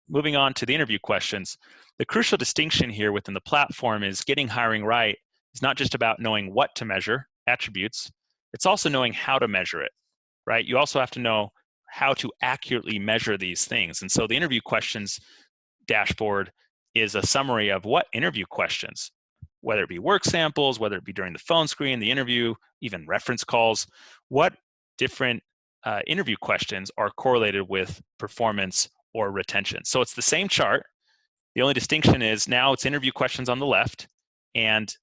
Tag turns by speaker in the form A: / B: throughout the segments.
A: moving on to the interview questions, the crucial distinction here within the platform is getting hiring right is not just about knowing what to measure, attributes, it's also knowing how to measure it, right? You also have to know how to accurately measure these things. And so the interview questions dashboard is a summary of what interview questions, whether it be work samples, whether it be during the phone screen, the interview, even reference calls, what different interview questions are correlated with performance or retention. So it's the same chart. The only distinction is now it's interview questions on the left and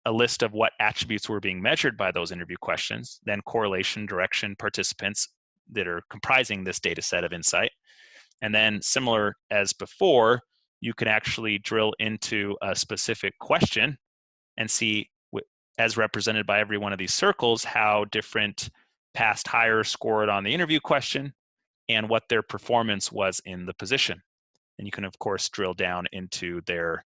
A: a list of what attributes were being measured by those interview questions, then correlation, direction, participants that are comprising this data set of insight. And then similar as before, you can actually drill into a specific question and see, as represented by every one of these circles, how different past hires scored on the interview question and what their performance was in the position. And you can, of course, drill down into their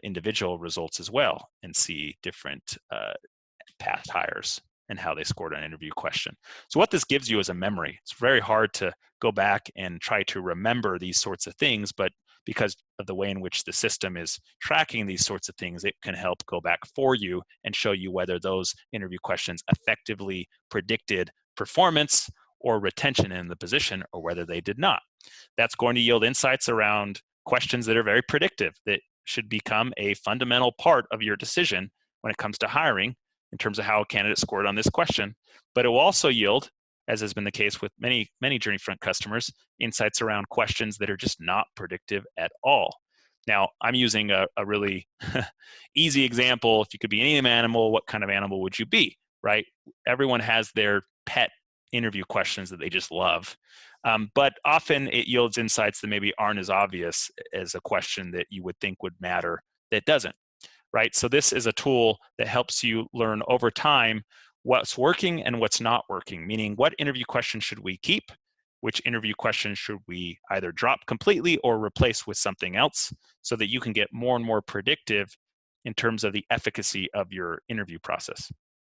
A: individual results as well and see different past hires and how they scored an interview question. So what this gives you is a memory. It's very hard to go back and try to remember these sorts of things, but because of the way in which the system is tracking these sorts of things, it can help go back for you and show you whether those interview questions effectively predicted performance or retention in the position or whether they did not. That's going to yield insights around questions that are very predictive, that should become a fundamental part of your decision when it comes to hiring in terms of how a candidate scored on this question. But it will also yield, as has been the case with many Journeyfront customers, insights around questions that are just not predictive at all. Now, I'm using a really easy example. If you could be any animal, what kind of animal would you be, right? Everyone has their pet interview questions that they just love. But often it yields insights that maybe aren't as obvious as a question that you would think would matter that doesn't, right? So this is a tool that helps you learn over time what's working and what's not working, meaning what interview questions should we keep, which interview questions should we either drop completely or replace with something else so that you can get more and more predictive in terms of the efficacy of your interview process.